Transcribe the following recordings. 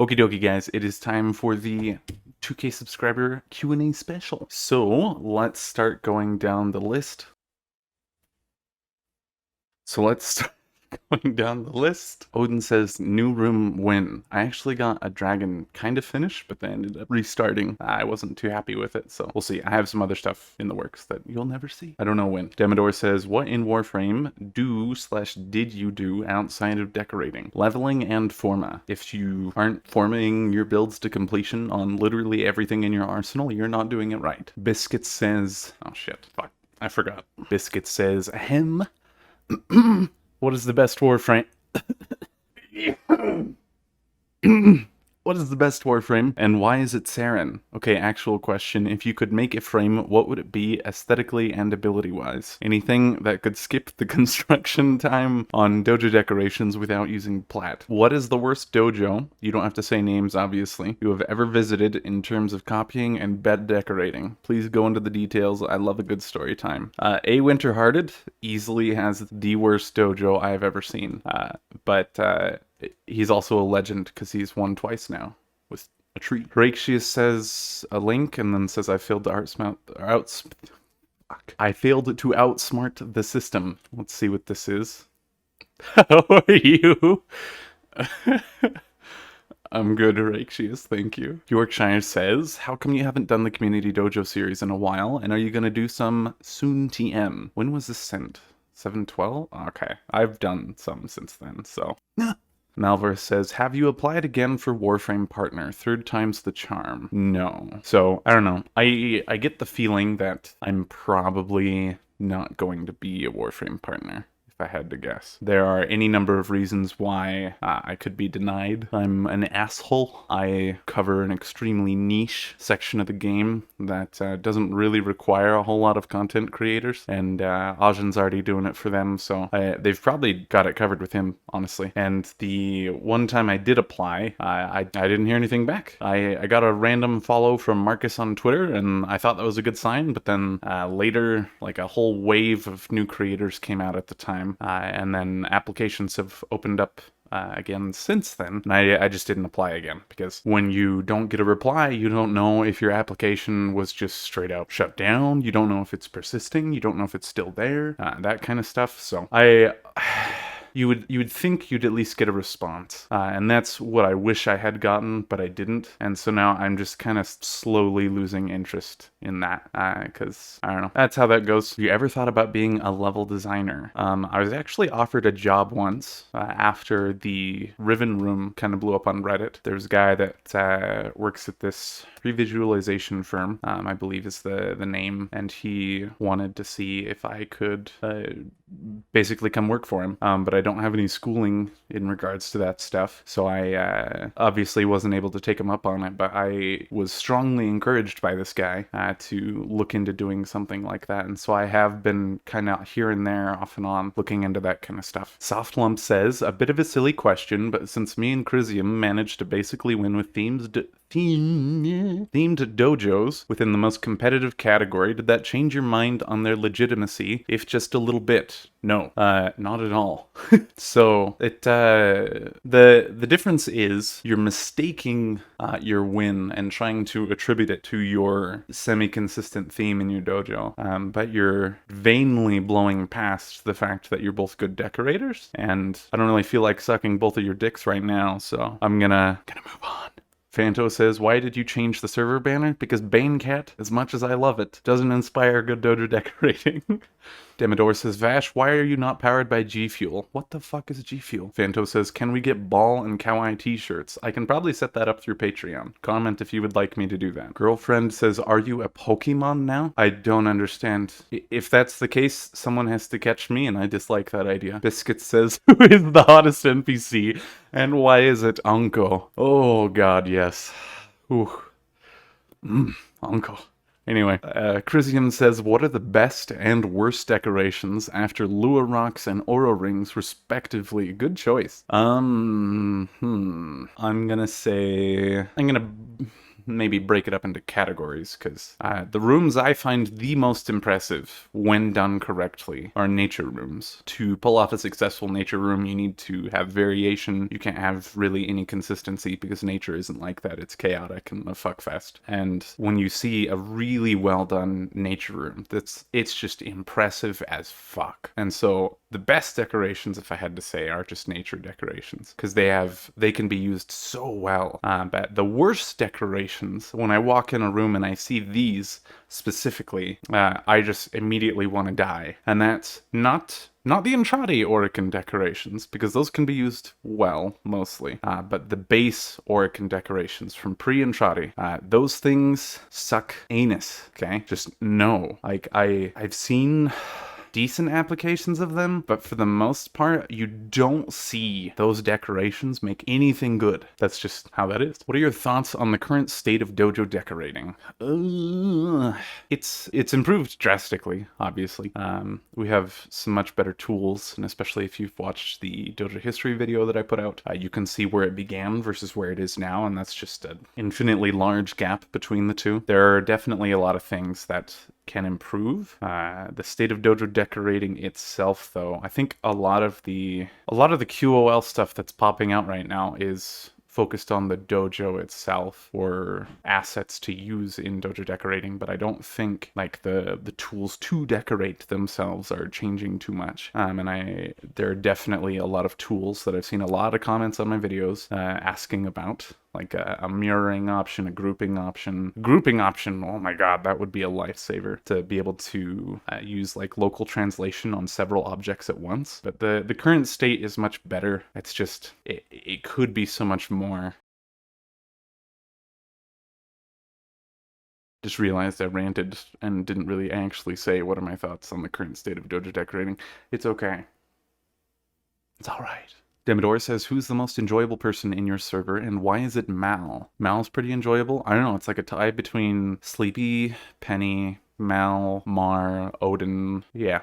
Okie dokie, guys, it is time for the 2K subscriber Q&A special. So let's start going down the list. Going down the list. Odin says, new room win. I actually got a dragon kind of finished, but then ended up restarting. I wasn't too happy with it, so we'll see. I have some other stuff in the works that you'll never see. I don't know when. Demodor says, what in Warframe did you do outside of decorating? Leveling and forma. If you aren't forming your builds to completion on literally everything in your arsenal, you're not doing it right. Biscuit says, oh shit, fuck, I forgot. Biscuit says, ahem. What is the best Warframe? What is the best Warframe, and why is it Saren? Okay, actual question. If you could make a frame, what would it be aesthetically and ability-wise? Anything that could skip the construction time on dojo decorations without using plat. What is the worst dojo, you don't have to say names obviously, you have ever visited in terms of copying and bed decorating? Please go into the details. I love a good story time. A Winterhearted easily has the worst dojo I have ever seen. But he's also a legend because he's won twice now with a treat. Horacius says a link and then says I failed to I failed to outsmart the system. Let's see what this is. How are you? I'm good, Horacius, thank you. Yorkshire says, how come you haven't done the Community Dojo series in a while, and are you going to do some soon TM? When was this sent? 7/12? Okay, I've done some since then, so... Malvar says, have you applied again for Warframe Partner? Third time's the charm. No. So, I don't know. I get the feeling that I'm probably not going to be a Warframe Partner, if I had to guess. There are any number of reasons why I could be denied. I'm an asshole. I cover an extremely niche section of the game that doesn't really require a whole lot of content creators, and Ajin's already doing it for them, so they've probably got it covered with him, honestly. And the one time I did apply, I didn't hear anything back. I got a random follow from Marcus on Twitter, and I thought that was a good sign, but then later, like a whole wave of new creators came out at the time, and then applications have opened up again since then, and I just didn't apply again, because when you don't get a reply, you don't know if your application was just straight out shut down, you don't know if it's persisting, you don't know if it's still there, that kind of stuff. So you would think you'd at least get a response, and that's what I wish I had gotten, but I didn't, and so now I'm just kind of slowly losing interest in that, because, I don't know, that's how that goes. Have you ever thought about being a level designer? I was actually offered a job once, after the Riven Room kind of blew up on Reddit. There's a guy that works at this pre-visualization firm, I believe is the name, and he wanted to see if I could basically come work for him, but I don't have any schooling in regards to that stuff, so I obviously wasn't able to take him up on it, but I was strongly encouraged by this guy to look into doing something like that, and so I have been kind of here and there, off and on, looking into that kind of stuff. Soft Lump says, a bit of a silly question, but since me and Chrysium managed to basically win with themed dojos within the most competitive category, did that change your mind on their legitimacy, if just a little bit? No, not at all. So it the difference is you're mistaking your win and trying to attribute it to your semi-consistent theme in your dojo, but you're vainly blowing past the fact that you're both good decorators, and I don't really feel like sucking both of your dicks right now, so I'm gonna move on. Fanto says, why did you change the server banner? Because Banecat, as much as I love it, doesn't inspire good dojo decorating. Demodor says, Vash, why are you not powered by G Fuel? What the fuck is G Fuel? Fanto says, can we get ball and kawaii t-shirts? I can probably set that up through Patreon. Comment if you would like me to do that. Girlfriend says, are you a Pokemon now? I don't understand. If that's the case, someone has to catch me, and I dislike that idea. Biscuit says, who is the hottest NPC? And why is it Unko? Oh god, yes. Ooh. Unko. Anyway, Chrysium says, what are the best and worst decorations after Lua Rocks and Oro Rings, respectively? Good choice. I'm gonna say... maybe break it up into categories, because the rooms I find the most impressive when done correctly are nature rooms. To pull off a successful nature room, you need to have variation. You can't have really any consistency because nature isn't like that. It's chaotic and a fuckfest. And when you see a really well done nature room, it's just impressive as fuck. And so the best decorations, if I had to say, are just nature decorations, because they can be used so well. But the worst decorations, when I walk in a room and I see these specifically, I just immediately want to die. And that's not the Entrati Orican decorations, because those can be used well, mostly. But the base Orican decorations from pre-Entrati, those things suck anus, okay? Just no. Like, I've seen decent applications of them, but for the most part, you don't see those decorations make anything good. That's just how that is. What are your thoughts on the current state of dojo decorating? It's improved drastically, obviously. We have some much better tools, and especially if you've watched the dojo history video that I put out, you can see where it began versus where it is now, and that's just an infinitely large gap between the two. There are definitely a lot of things that can improve. The state of dojo decorating itself, though, I think a lot of the QOL stuff that's popping out right now is focused on the dojo itself, or assets to use in dojo decorating, but I don't think like the tools to decorate themselves are changing too much. And there are definitely a lot of tools that I've seen a lot of comments on my videos asking about, like a mirroring option, a grouping option. Grouping option, oh my god, that would be a lifesaver, to be able to use like local translation on several objects at once. But the current state is much better. It's just, it could be so much more. Just realized I ranted and didn't really actually say what are my thoughts on the current state of dojo decorating. It's okay. It's alright. Demodor says, who's the most enjoyable person in your server, and why is it Mal? Mal's pretty enjoyable. I don't know, it's like a tie between Sleepy, Penny, Mal, Mar, Odin. Yeah.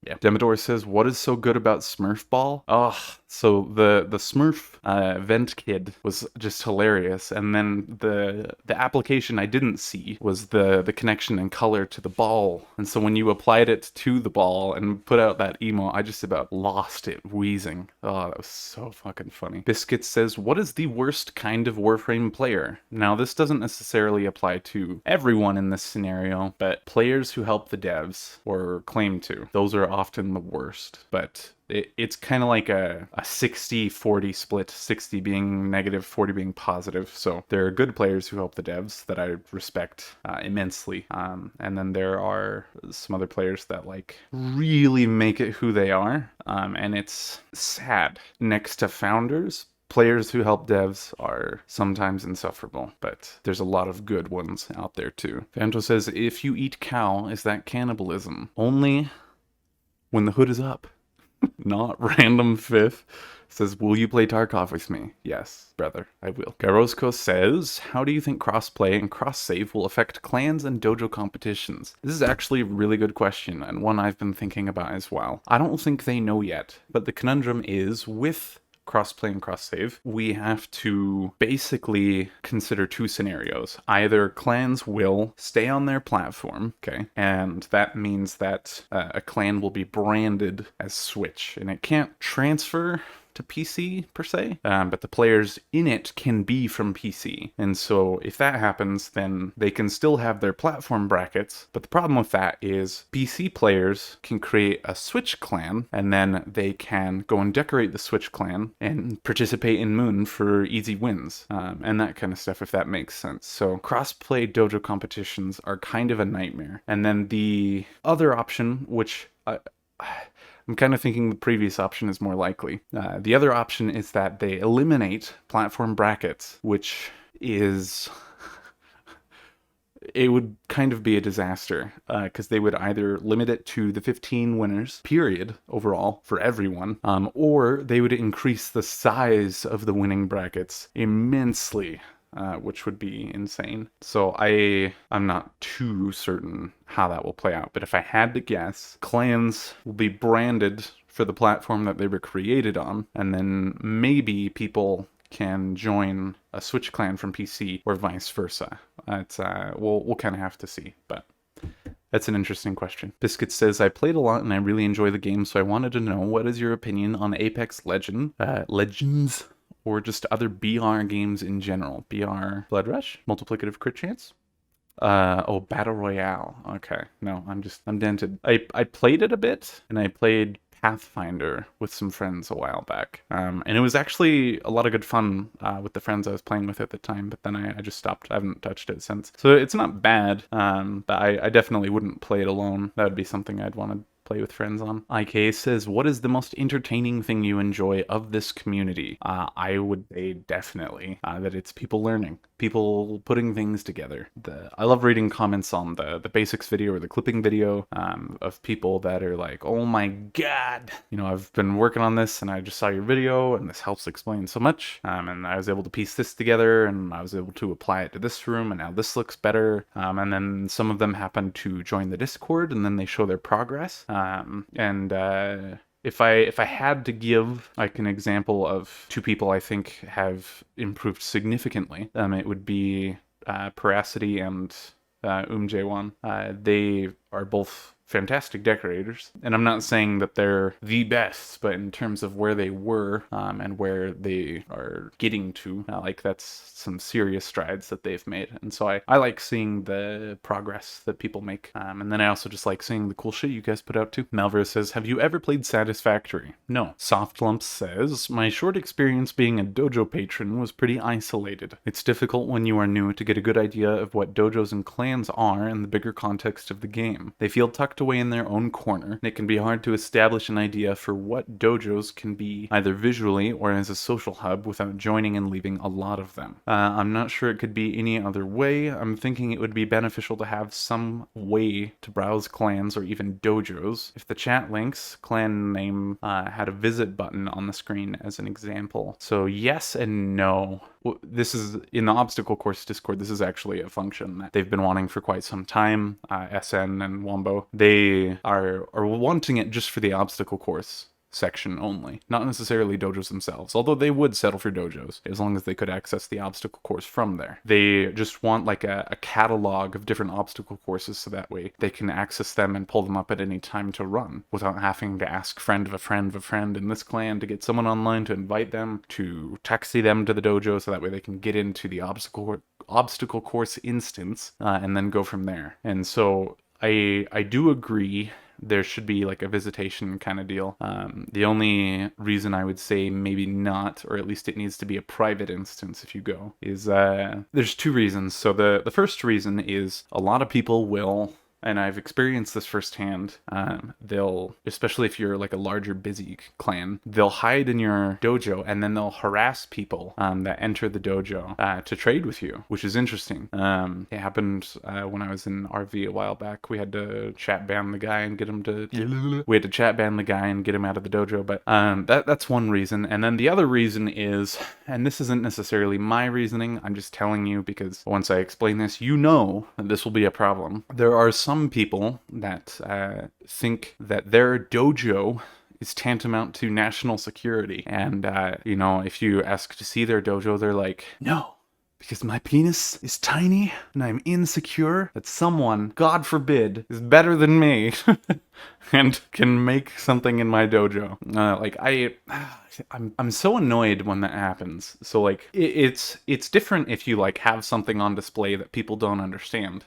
Demodor says, what is so good about Smurf Ball? Oh, so the Smurf vent kid was just hilarious, and then the application I didn't see was the connection and color to the ball. And so when you applied it to the ball and put out that emo, I just about lost it wheezing. Oh, that was so fucking funny. Biscuit says, what is the worst kind of Warframe player? Now, this doesn't necessarily apply to everyone in this scenario, but players who help the devs, or claim to, those are often the worst. But it's kind of like a 60-40 split, 60 being negative, 40 being positive. So there are good players who help the devs that I respect immensely. And then there are some other players that like really make it who they are. And it's sad. Next to founders, players who help devs are sometimes insufferable, but there's a lot of good ones out there too. Fanto says, if you eat cow, is that cannibalism? Only when the hood is up. Not random fifth. Says, will you play Tarkov with me? Yes, brother, I will. Garosco says, how do you think crossplay and cross-save will affect clans and dojo competitions? This is actually a really good question, and one I've been thinking about as well. I don't think they know yet, but the conundrum is, with crossplay and cross-save, we have to basically consider two scenarios. Either clans will stay on their platform, okay, and that means that a clan will be branded as Switch, and it can't transfer to PC per se, but the players in it can be from PC. And so if that happens, then they can still have their platform brackets, but the problem with that is PC players can create a Switch clan, and then they can go and decorate the Switch clan and participate in Moon for easy wins, and that kind of stuff, if that makes sense. So cross-play dojo competitions are kind of a nightmare. And then the other option, which I'm kind of thinking the previous option is more likely. The other option is that they eliminate platform brackets, which is... it would kind of be a disaster, because they would either limit it to the 15 winners, period, overall, for everyone, or they would increase the size of the winning brackets immensely, which would be insane. So I'm not too certain how that will play out, but if I had to guess, clans will be branded for the platform that they were created on, and then maybe people can join a Switch clan from PC or vice versa. It's we'll kind of have to see, but that's an interesting question. Biscuit says, I played a lot and I really enjoy the game, so I wanted to know, what is your opinion on Apex Legends, or just other BR games in general? BR Blood Rush? Multiplicative Crit Chance? Battle Royale. Okay. No, I'm dented. I played it a bit, and I played Pathfinder with some friends a while back. And it was actually a lot of good fun with the friends I was playing with at the time, but then I just stopped. I haven't touched it since. So it's not bad, but I definitely wouldn't play it alone. That would be something I'd want to play with friends on. IK says, what is the most entertaining thing you enjoy of this community? I would say definitely that it's people learning, people putting things together. I love reading comments on the basics video or the clipping video of people that are like, oh my god, I've been working on this and I just saw your video and this helps explain so much, and I was able to piece this together and I was able to apply it to this room and now this looks better, and then some of them happen to join the Discord and then they show their progress. If I had to give like an example of two people I think have improved significantly, it would be Paracity and Jaewon. They are both fantastic decorators, and I'm not saying that they're the best, but in terms of where they were and where they are getting to, that's some serious strides that they've made. And so I like seeing the progress that people make, and then I also just like seeing the cool shit you guys put out too. Malvera says, have you ever played Satisfactory? No. Soft Lumps says, my short experience being a dojo patron was pretty isolated. It's difficult when you are new to get a good idea of what dojos and clans are in the bigger context of the game. They feel tucked away in their own corner, and it can be hard to establish an idea for what dojos can be, either visually or as a social hub, without joining and leaving a lot of them. I'm not sure it could be any other way. I'm thinking it would be beneficial to have some way to browse clans or even dojos. If the chat links, clan name had a visit button on the screen as an example. So yes and no. This is in the obstacle course Discord. This is actually a function that they've been wanting for quite some time. SN and Wombo, they are wanting it just for the obstacle course section only, not necessarily dojos themselves, although they would settle for dojos as long as they could access the obstacle course from there. They just want like a catalog of different obstacle courses, so that way they can access them and pull them up at any time to run without having to ask friend of a friend of a friend in this clan to get someone online to invite them, to taxi them to the dojo, so that way they can get into the obstacle course instance and then go from there. And so I do agree there should be like a visitation kind of deal. The only reason I would say maybe not, or at least it needs to be a private instance if you go, is there's two reasons. So the first reason is a lot of people will, and I've experienced this firsthand, they'll, especially if you're like a larger busy clan, they'll hide in your dojo and then they'll harass people that enter the dojo to trade with you, which is interesting. It happened when I was in RV a while back. We had to chat ban the guy and get him to out of the dojo, but that's one reason. And then the other reason is, and this isn't necessarily my reasoning, I'm just telling you because once I explain this, that this will be a problem. There are some people that think that their dojo is tantamount to national security. And, if you ask to see their dojo, they're like, no, because my penis is tiny and I'm insecure that someone, God forbid, is better than me and can make something in my dojo. I'm so annoyed when that happens. So like it's different if you like have something on display that people don't understand,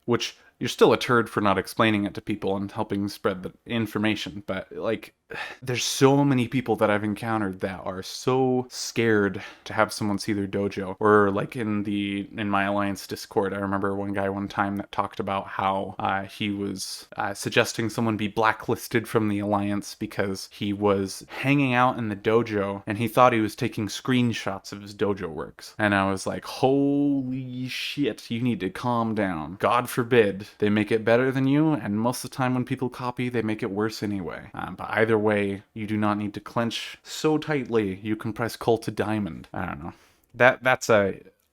which you're still a turd for not explaining it to people and helping spread the information. But like, there's so many people that I've encountered that are so scared to have someone see their dojo. Or like in my Alliance Discord, I remember one guy one time that talked about how he was suggesting someone be blacklisted from the Alliance because he was hanging out in the dojo and he thought he was taking screenshots of his dojo works. And I was like, holy shit, you need to calm down. God forbid they make it better than you, and most of the time when people copy, they make it worse anyway. But either way, you do not need to clench so tightly you compress coal to diamond. I don't know. That's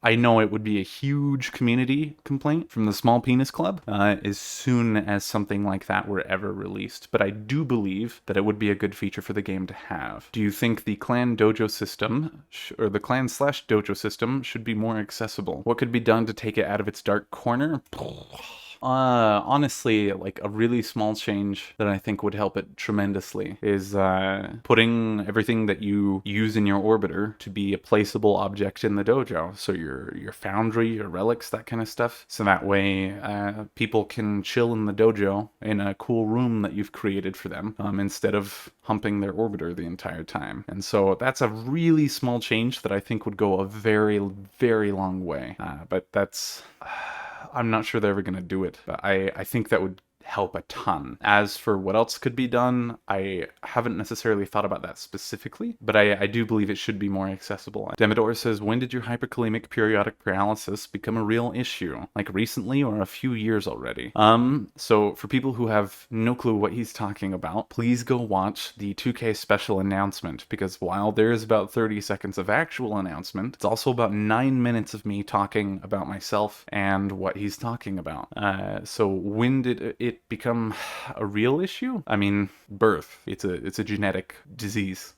I know it would be a huge community complaint from the Small Penis Club as soon as something like that were ever released, but I do believe that it would be a good feature for the game to have. Do you think the clan dojo system, or the clan/dojo system, should be more accessible? What could be done to take it out of its dark corner? Honestly, like a really small change that I think would help it tremendously is putting everything that you use in your orbiter to be a placeable object in the dojo. So your foundry, your relics, that kind of stuff. So that way people can chill in the dojo in a cool room that you've created for them instead of humping their orbiter the entire time. And so that's a really small change that I think would go a very, very long way. But that's... I'm not sure they're ever going to do it, but I think that would help a ton. As for what else could be done, I haven't necessarily thought about that specifically, but I do believe it should be more accessible. Demidor says, when did your hyperkalemic periodic paralysis become a real issue? Like recently or a few years already? So for people who have no clue what he's talking about, please go watch the 2K special announcement, because while there is about 30 seconds of actual announcement, it's also about 9 minutes of me talking about myself and what he's talking about. So when did it become a real issue? I mean, birth. It's a genetic disease.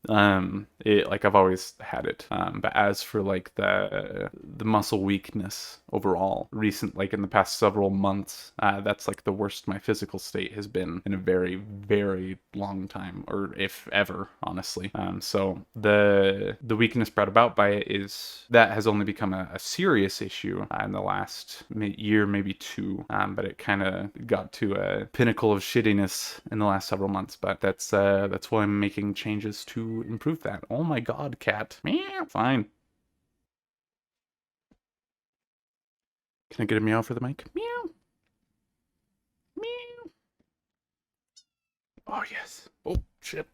Like I've always had it. But as for like the muscle weakness overall, like in the past several months, that's like the worst my physical state has been in a very, very long time, or if ever, honestly. So the weakness brought about by it is that has only become a serious issue in the last year, maybe two. But it kind of got to a pinnacle of shittiness in the last several months. But that's why I'm making changes to improve that. Oh my god, cat. Meow. Fine. Can I get a meow for the mic? Meow. Meow. Oh, yes. Oh, shit.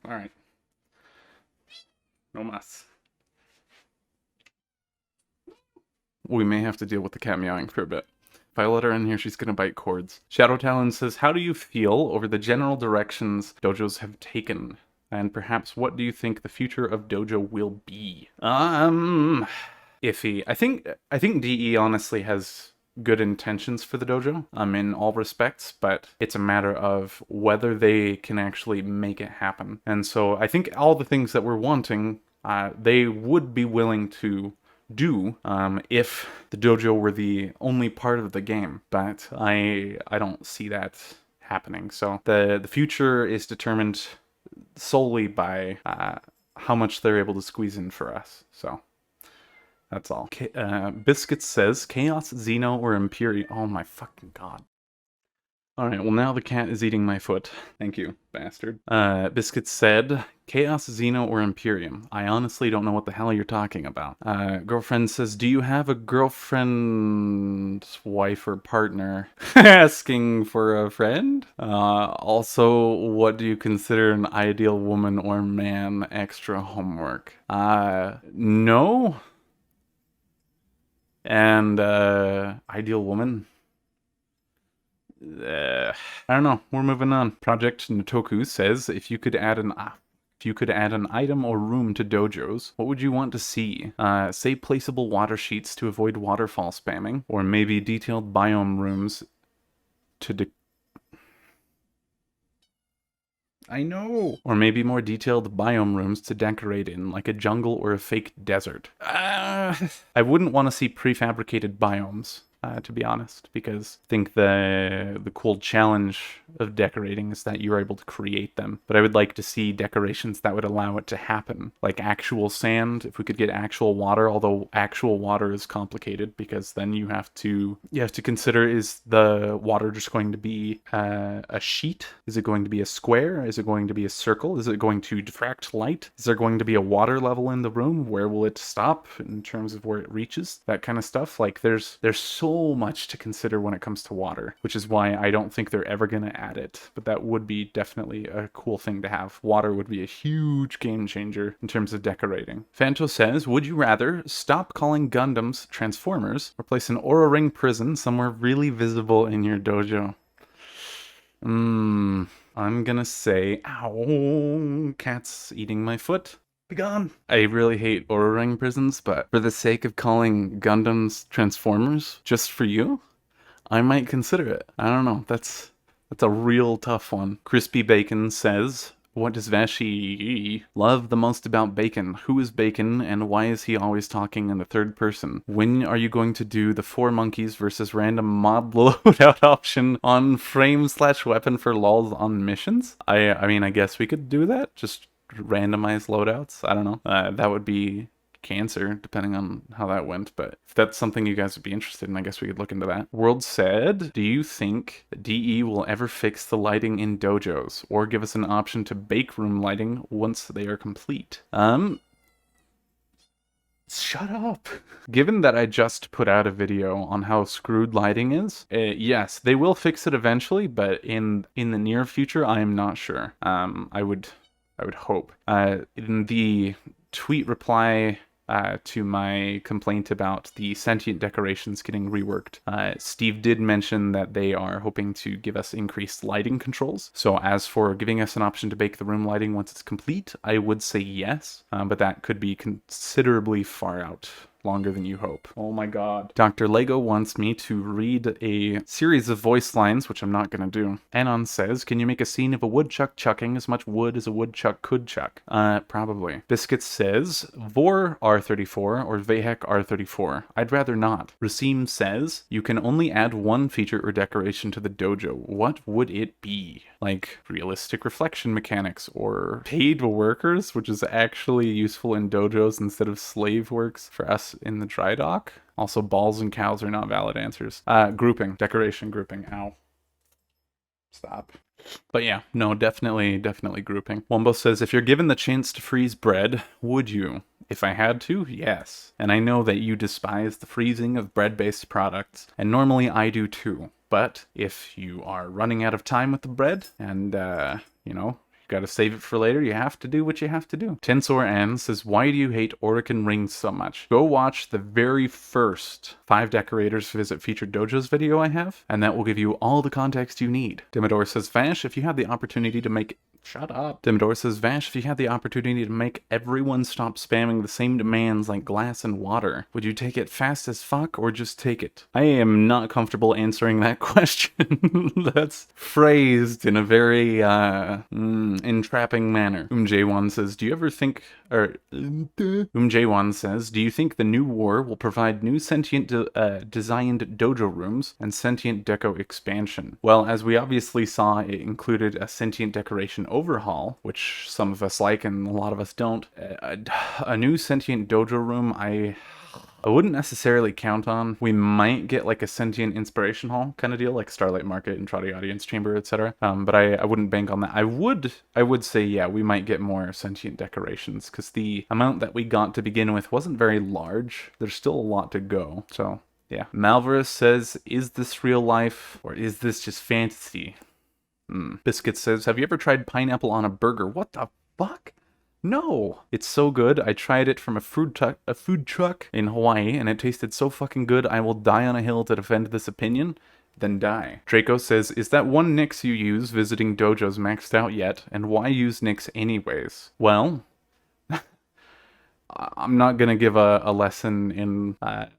Alright. No mas. We may have to deal with the cat meowing for a bit. If I let her in here, she's gonna bite cords. Shadow Talon says, how do you feel over the general directions dojos have taken? And perhaps what do you think the future of dojo will be? Iffy. I think DE honestly has good intentions for the dojo, in all respects, but it's a matter of whether they can actually make it happen. And so I think all the things that we're wanting, they would be willing to do if the dojo were the only part of the game, but I don't see that happening. So the future is determined solely by how much they're able to squeeze in for us. So that's all. Biscuit says, Chaos, Xeno, or Imperium. Oh my fucking god. Alright, well now the cat is eating my foot. Thank you, bastard. Biscuit said, Chaos, Xeno, or Imperium. I honestly don't know what the hell you're talking about. Girlfriend says, do you have a girlfriend, wife, or partner? Asking for a friend? Also, what do you consider an ideal woman or man? Extra homework. No. And, ideal woman? I don't know. We're moving on. Project Notoku says, if you could add an item or room to dojos, what would you want to see? Say placeable water sheets to avoid waterfall spamming, or maybe detailed biome rooms to I know! Or maybe more detailed biome rooms to decorate in, like a jungle or a fake desert. I wouldn't want to see prefabricated biomes. To be honest, because I think the cool challenge of decorating is that you're able to create them. But I would like to see decorations that would allow it to happen, like actual sand. If we could get actual water, although actual water is complicated because then you have to consider, is the water just going to be a sheet? Is it going to be a square? Is it going to be a circle? Is it going to diffract light? Is there going to be a water level in the room? Where will it stop in terms of where it reaches? That kind of stuff. Like there's so much to consider when it comes to water, which is why I don't think they're ever going to add it. But that would be definitely a cool thing to have. Water would be a huge game changer in terms of decorating. Fanto says, would you rather stop calling Gundams Transformers or place an Aura Ring prison somewhere really visible in your dojo? I'm gonna say, ow, cat's eating my foot. Be gone. I really hate Aura Ring prisons, but for the sake of calling Gundams Transformers, just for you, I might consider it. I don't know. That's a real tough one. Crispy Bacon says, what does Vashi love the most about Bacon? Who is Bacon, and why is he always talking in the third person? When are you going to do the 4 monkeys versus random mod loadout option on frame/weapon for lols on missions? I mean, I guess we could do that. Just randomize loadouts. I don't know. That would be cancer, depending on how that went, but if that's something you guys would be interested in, I guess we could look into that. World said, do you think that DE will ever fix the lighting in dojos, or give us an option to bake room lighting once they are complete? Shut up. Given that I just put out a video on how screwed lighting is, yes, they will fix it eventually, but in the near future, I am not sure. I would hope. In the tweet reply to my complaint about the sentient decorations getting reworked, Steve did mention that they are hoping to give us increased lighting controls. So as for giving us an option to bake the room lighting once it's complete, I would say yes, but that could be considerably far out. Longer than you hope. Oh my god. Dr. Lego wants me to read a series of voice lines, which I'm not gonna do. Anon says, can you make a scene of a woodchuck chucking as much wood as a woodchuck could chuck? Probably. Biscuits says, Vor R34 or Vahek R34. I'd rather not. Rasim says, you can only add one feature or decoration to the dojo. What would it be? Like realistic reflection mechanics or paid workers, which is actually useful in dojos instead of slave works for us in the dry dock. Also, balls and cows are not valid answers. Grouping. Decoration grouping. Ow. Stop. But yeah, no, definitely grouping. Wombo says, if you're given the chance to freeze bread, would you? If I had to, yes. And I know that you despise the freezing of bread-based products, and normally I do too. But if you are running out of time with the bread, and, you know, gotta save it for later, you have to do what you have to do. Tensor N says, why do you hate Orican rings so much? Go watch the very first 5 decorators visit featured dojos video I have, and that will give you all the context you need. Dimmador says, Vash, if you had the opportunity to make... Shut up. Dimmador says, Vash, if you had the opportunity to make everyone stop spamming the same demands like glass and water, would you take it fast as fuck or just take it? I am not comfortable answering that question. That's phrased in a very, entrapping manner. J1 says, do you ever think... J1 says, do you think the new war will provide new sentient designed dojo rooms and sentient deco expansion? Well, as we obviously saw, it included a sentient decoration overhaul, which some of us like and a lot of us don't. A new sentient dojo room, I wouldn't necessarily count on. We might get like a sentient inspiration hall kind of deal, like Starlight Market and Trotty Audience Chamber, etc. But I wouldn't bank on that. I would say, yeah, we might get more sentient decorations, because the amount that we got to begin with wasn't very large. There's still a lot to go, so yeah. Malvarus says, is this real life, or is this just fantasy? Biscuit says, have you ever tried pineapple on a burger? What the fuck? No, it's so good. I tried it from a food truck in Hawaii, and it tasted so fucking good. I will die on a hill to defend this opinion, then die. Draco says, is that one Nix you use visiting dojos maxed out yet? And why use Nix anyways? Well, I'm not gonna give a lesson in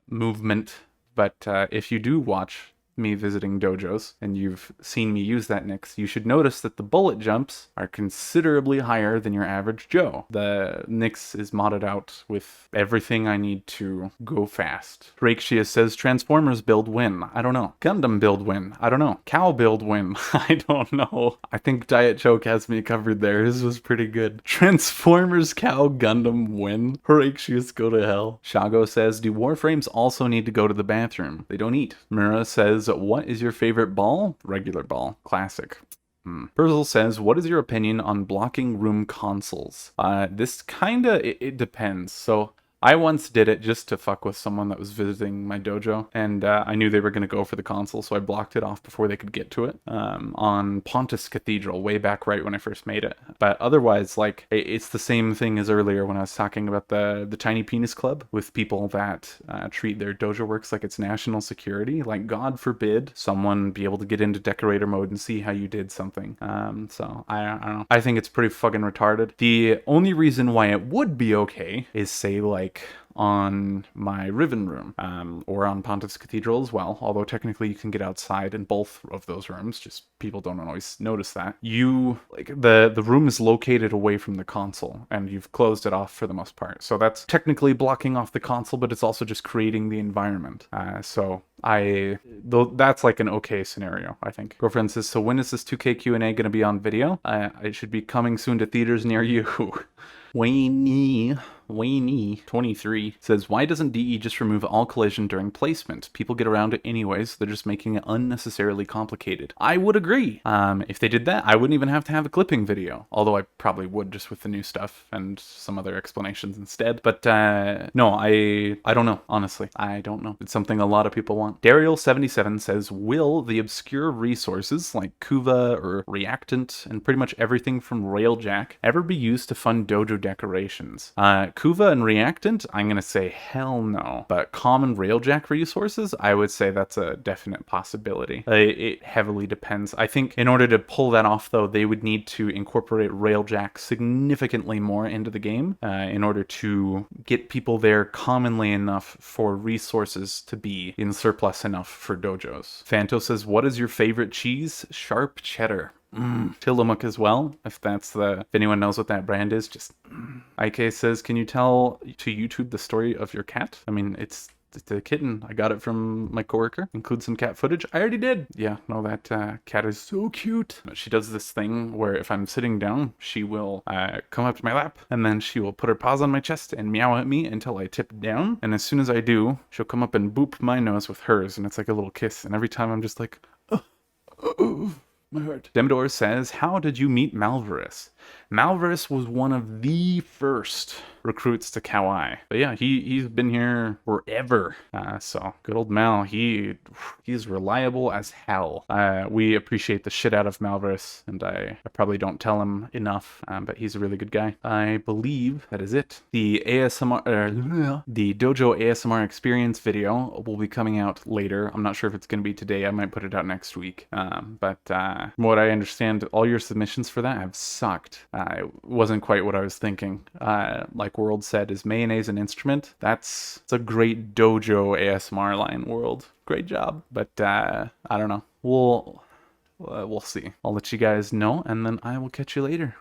movement, but if you do watch me visiting dojos, and you've seen me use that Nix, you should notice that the bullet jumps are considerably higher than your average Joe. The Nix is modded out with everything I need to go fast. Rakeshia says, Transformers build win. I don't know. Gundam build win. I don't know. Cow build win. I don't know. I think Diet Choke has me covered there. His was pretty good. Transformers cow Gundam win. Horacious go to hell. Shago says, do Warframes also need to go to the bathroom? They don't eat. Mira says, what is your favorite ball? Regular ball. Classic. Perzel says, what is your opinion on blocking room consoles? This kinda, it depends. So I once did it just to fuck with someone that was visiting my dojo, and I knew they were going to go for the console, so I blocked it off before they could get to it on Pontus Cathedral, way back right when I first made it. But otherwise, like, it's the same thing as earlier when I was talking about the Tiny Penis Club with people that treat their dojo works like it's national security. Like, God forbid someone be able to get into decorator mode and see how you did something. So I don't know. I think it's pretty fucking retarded. The only reason why it would be okay is, say, like, on my Riven room, or on Pontiff's Cathedral as well, although technically you can get outside in both of those rooms, just people don't always notice that. The room is located away from the console, and you've closed it off for the most part. So that's technically blocking off the console, but it's also just creating the environment. That's like an okay scenario, I think. Girlfriend says, so when is this 2K Q&A going to be on video? It should be coming soon to theaters near you. Wayne23 says, why doesn't DE just remove all collision during placement? People get around it anyways, they're just making it unnecessarily complicated. I would agree. If they did that, I wouldn't even have to have a clipping video, although I probably would just with the new stuff and some other explanations instead. But no, I don't know, honestly. I don't know. It's something a lot of people want. Dariel77 says, will the obscure resources like Kuva or Reactant and pretty much everything from Railjack ever be used to fund dojo decorations? Kuva and Reactant, I'm going to say hell no. But common Railjack resources, I would say that's a definite possibility. It heavily depends. I think in order to pull that off, though, they would need to incorporate Railjack significantly more into the game in order to get people there commonly enough for resources to be in surplus enough for dojos. Fanto says, what is your favorite cheese? Sharp cheddar. Tillamook as well, if anyone knows what that brand is, just IK says, can you tell to YouTube the story of your cat? I mean, it's a kitten. I got it from my coworker. Include some cat footage. I already did. Yeah, no, that cat is so cute. She does this thing where if I'm sitting down, she will come up to my lap, and then she will put her paws on my chest and meow at me until I tip down. And as soon as I do, she'll come up and boop my nose with hers, and it's like a little kiss. And every time I'm just like, oh. My heart. Demdor says, how did you meet Malvarus? Malvarus was one of the first recruits to Kauai. But yeah, he's been here forever. So good old Mal, he's reliable as hell. We appreciate the shit out of Malvarus, and I probably don't tell him enough, but he's a really good guy. I believe that is it. The the Dojo ASMR experience video will be coming out later. I'm not sure if it's going to be today. I might put it out next week. But from what I understand, all your submissions for that have sucked. It wasn't quite what I was thinking. Like World said, is mayonnaise an instrument? It's a great Dojo ASMR line, World. Great job. But I don't know. We'll see. I'll let you guys know, and then I will catch you later.